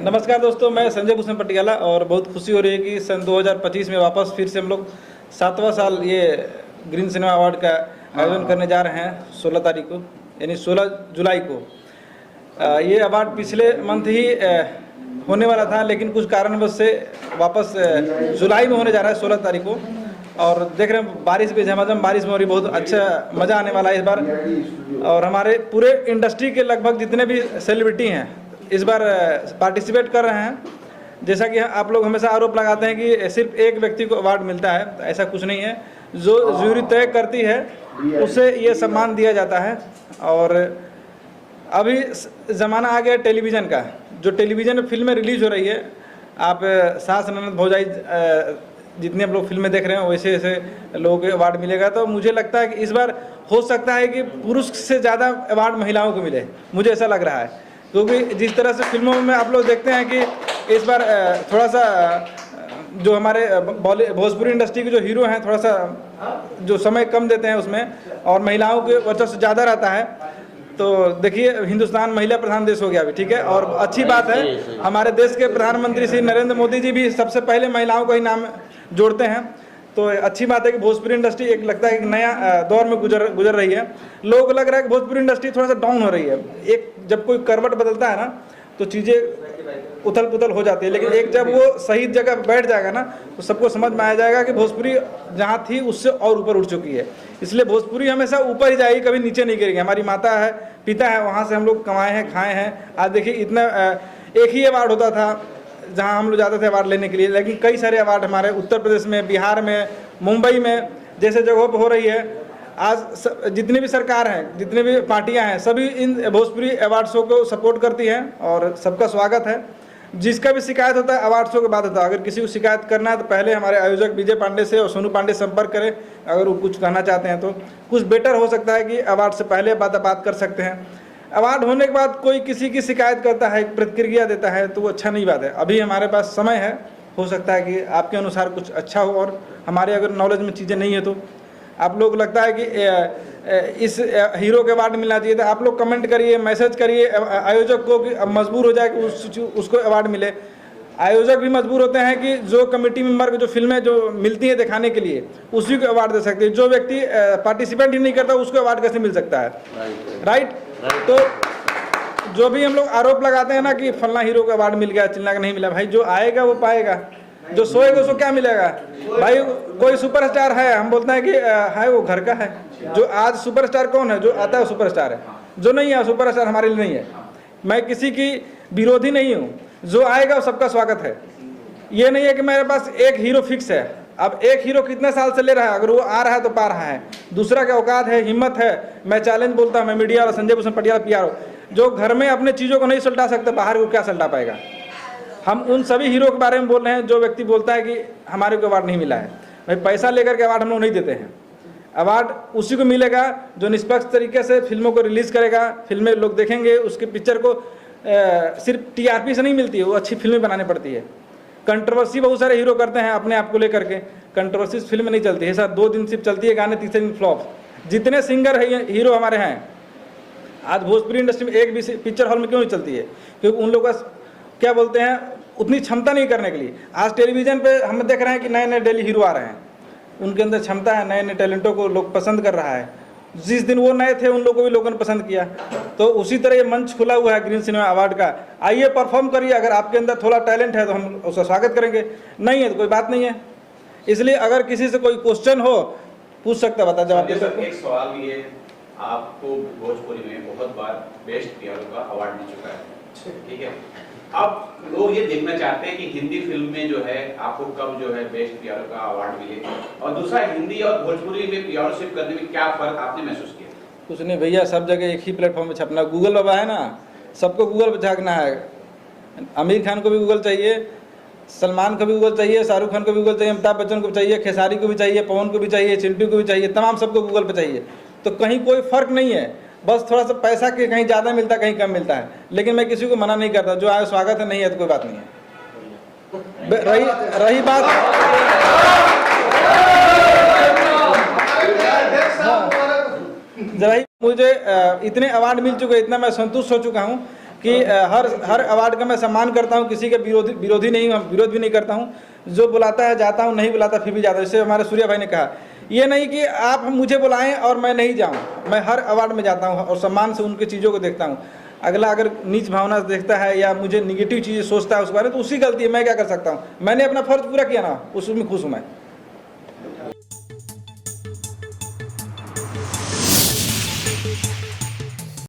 नमस्कार दोस्तों, मैं संजय भूषण पटियाला और बहुत खुशी हो रही है कि सन 2025 में वापस फिर से हम लोग 7वां साल ये ग्रीन सिनेमा अवार्ड का आयोजन करने जा रहे हैं 16 तारीख को, यानी 16 जुलाई को। ये अवार्ड पिछले मंथ ही होने वाला था, लेकिन कुछ कारणवश से वापस जुलाई में होने जा रहा है 16 तारीख को। और देख रहे हैं बारिश भी झमाझम बारिश में हो रही, बहुत अच्छा मज़ा आने वाला है इस बार। और हमारे पूरे इंडस्ट्री के लगभग जितने भी सेलिब्रिटी हैं इस बार पार्टिसिपेट कर रहे हैं। जैसा कि आप लोग हमेशा आरोप लगाते हैं कि सिर्फ एक व्यक्ति को अवार्ड मिलता है, तो ऐसा कुछ नहीं है। जो जूरी तय करती है उसे ये सम्मान दिया जाता है। और अभी ज़माना आ गया टेलीविज़न का, जो टेलीविज़न में फिल्में रिलीज़ हो रही है, आप सास ननद भौजाई जितने हम लोग फिल्में देख रहे हैं वैसे ऐसे लोगों को अवार्ड मिलेगा। तो मुझे लगता है कि इस बार हो सकता है कि पुरुष से ज़्यादा अवार्ड महिलाओं को मिले, मुझे ऐसा लग रहा है। क्योंकि जिस तरह से फिल्मों में आप लोग देखते हैं कि इस बार थोड़ा सा जो हमारे भोजपुरी इंडस्ट्री के जो हीरो हैं थोड़ा सा जो समय कम देते हैं उसमें, और महिलाओं के वर्चस्व ज़्यादा रहता है। तो देखिए, हिंदुस्तान महिला प्रधान देश हो गया अभी, ठीक है। और अच्छी बात है, हमारे देश के प्रधानमंत्री श्री नरेंद्र मोदी जी भी सबसे पहले महिलाओं का ही नाम जोड़ते हैं। तो अच्छी बात है कि भोजपुरी इंडस्ट्री एक लगता है एक नया दौर में गुजर रही है। लोगों को लग रहा है कि भोजपुरी इंडस्ट्री थोड़ा सा डाउन हो रही है। एक जब कोई करवट बदलता है ना तो चीज़ें उथल पुथल हो जाती है, लेकिन एक जब वो सही जगह बैठ जाएगा ना तो सबको समझ में आ जाएगा कि भोजपुरी जहाँ थी उससे और ऊपर उठ चुकी है। इसलिए भोजपुरी हमेशा ऊपर ही जाएगी, कभी नीचे नहीं गिरेगी। हमारी माता है, पिता है, वहाँ से हम लोग कमाए हैं, खाए हैं। आज देखिए इतना एक ही अवार्ड होता था जहाँ हम लोग जाते थे अवार्ड लेने के लिए, लेकिन कई सारे अवार्ड हमारे उत्तर प्रदेश में, बिहार में, मुंबई में जैसे जगहों पर हो रही है। आज जितनी भी सरकार हैं, जितनी भी पार्टियां हैं, सभी इन भोजपुरी अवार्ड शो को सपोर्ट करती हैं और सबका स्वागत है। जिसका भी शिकायत होता है अवार्ड शो के बाद होता है। अगर किसी को शिकायत करना है तो पहले हमारे आयोजक विजय पांडे से और सोनू पांडे संपर्क करें। अगर वो कुछ कहना चाहते हैं तो कुछ बेटर हो सकता है कि अवार्ड से पहले बात कर सकते हैं। अवार्ड होने के बाद कोई किसी की शिकायत करता है, प्रतिक्रिया देता है, तो वो अच्छा नहीं बात है। अभी हमारे पास समय है, हो सकता है कि आपके अनुसार कुछ अच्छा हो और हमारे अगर नॉलेज में चीज़ें नहीं है तो आप लोग लगता है कि इस हीरो के अवार्ड मिलना चाहिए, तो आप लोग कमेंट करिए, मैसेज करिए आयोजक को कि मजबूर हो जाए कि उसको अवार्ड मिले। आयोजक भी मजबूर होते हैं कि जो कमेटी मेंबर को जो फिल्में जो मिलती हैं दिखाने के लिए उसी को अवार्ड दे सकते हैं। जो व्यक्ति पार्टिसिपेट ही नहीं करता उसको अवार्ड कैसे मिल सकता है, राइट। तो जो भी हम लोग आरोप लगाते हैं ना कि फलना हीरो को अवार्ड मिल गया, चिल्ला का नहीं मिला, भाई जो आएगा वो पाएगा, जो सोएगा उसको क्या मिलेगा। भाई कोई सुपरस्टार है, हम बोलते हैं कि है वो घर का है। जो आज सुपरस्टार कौन है, जो आता है सुपरस्टार है, जो नहीं है सुपरस्टार हमारे लिए नहीं है। मैं किसी की विरोधी नहीं हूँ, जो आएगा वो सबका स्वागत है। ये नहीं है कि मेरे पास एक हीरो फिक्स है। अब एक हीरो कितने साल से ले रहा है, अगर वो आ रहा है तो पा रहा है। दूसरा का औकात है, हिम्मत है। मैं चैलेंज बोलता हूँ, मैं मीडिया और संजय भूषण पटियाला PR जो घर में अपने चीज़ों को नहीं सुलटा सकते, बाहर को क्या सुलटा पाएगा। हम उन सभी हीरो के बारे में बोल रहे हैं जो व्यक्ति बोलता है कि हमारे को अवार्ड नहीं मिला है। भाई पैसा लेकर के अवार्ड हम लोग नहीं देते हैं। अवार्ड उसी को मिलेगा जो निष्पक्ष तरीके से फिल्मों को रिलीज़ करेगा, फिल्में लोग देखेंगे, उसके पिक्चर को सिर्फ TRP से नहीं मिलती है, वो अच्छी फिल्में बनानी पड़ती है। कंट्रोवर्सी बहुत सारे हीरो करते हैं अपने आप को लेकर के, कंट्रोवर्सी फिल्म नहीं चलती है सर, 2 दिन सिर्फ चलती है गाने, तीसरे दिन फ्लॉप। जितने सिंगर है हीरो हमारे हैं, आज भोजपुरी इंडस्ट्री में एक भी पिक्चर हॉल में क्यों नहीं चलती है? क्योंकि उन लोगों का क्या बोलते हैं, उतनी क्षमता नहीं करने के लिए। आज टेलीविज़न पे हम देख रहे हैं कि नए नए डेली हीरो आ रहे हैं, उनके अंदर क्षमता है, नए नए टैलेंटों को लोग पसंद कर रहा है। जिस दिन वो नए थे उन लोगों को भी लोगों ने पसंद किया। तो उसी तरह ये मंच खुला हुआ है ग्रीन सिनेमा अवार्ड का, आइए परफॉर्म करिए। अगर आपके अंदर थोड़ा टैलेंट है तो हम उसका स्वागत करेंगे, नहीं है तो कोई बात नहीं है। इसलिए अगर किसी से कोई क्वेश्चन हो पूछ सकता, बता जवाब दे सकते। एक सवाल ये, आपको भोजपुरी में बहुत बार बेस्ट PR का अवार्ड मिल चुका है, ठीक है। अब लोग ये देखना चाहते हैं कि हिंदी फिल्म में जो है आपको कब जो है बेस्ट PR का अवार्ड मिले, और दूसरा हिंदी और भोजपुरी में PRship करने में क्या फर्क आपने महसूस किया? कुछ नहीं भैया, सब जगह एक ही प्लेटफॉर्म पे छपना। गूगल बाबा है ना, सबको गूगल पे झाँकना है। आमिर खान को भी गूगल चाहिए, सलमान को भी गूगल चाहिए, शाहरुख खान को भी गूगल चाहिए, अमिताभ बच्चन को भी चाहिए, खेसारी को भी चाहिए, पवन को भी चाहिए, चिंटू को भी चाहिए, तमाम सबको गूगल पे चाहिए। तो कहीं कोई फ़र्क नहीं है, बस थोड़ा सा पैसा के कहीं ज़्यादा मिलता है, कहीं कम मिलता है। लेकिन मैं किसी को मना नहीं करता, जो आए स्वागत है, नहीं है तो कोई बात नहीं है। रही बात जरा मुझे इतने अवार्ड मिल चुके, इतना मैं संतुष्ट हो चुका हूँ कि हर अवार्ड का मैं सम्मान करता हूँ, किसी के विरोधी नहीं, विरोध भी नहीं करता हूँ। जो बुलाता है जाता हूँ, नहीं बुलाता फिर भी जाता हूँ। जैसे हमारे सूर्या भाई ने कहा, ये नहीं कि आप मुझे बुलाएं और मैं नहीं जाऊँ, मैं हर अवार्ड में जाता हूँ और सम्मान से उनकी चीज़ों को देखता हूँ। अगला अगर नीच भावना से देखता है या मुझे निगेटिव चीज़ें सोचता है उस बारे में, तो उसकी गलती है, मैं क्या कर सकता हूँ। मैंने अपना फर्ज पूरा किया ना, उसमें खुश हूँ मैं।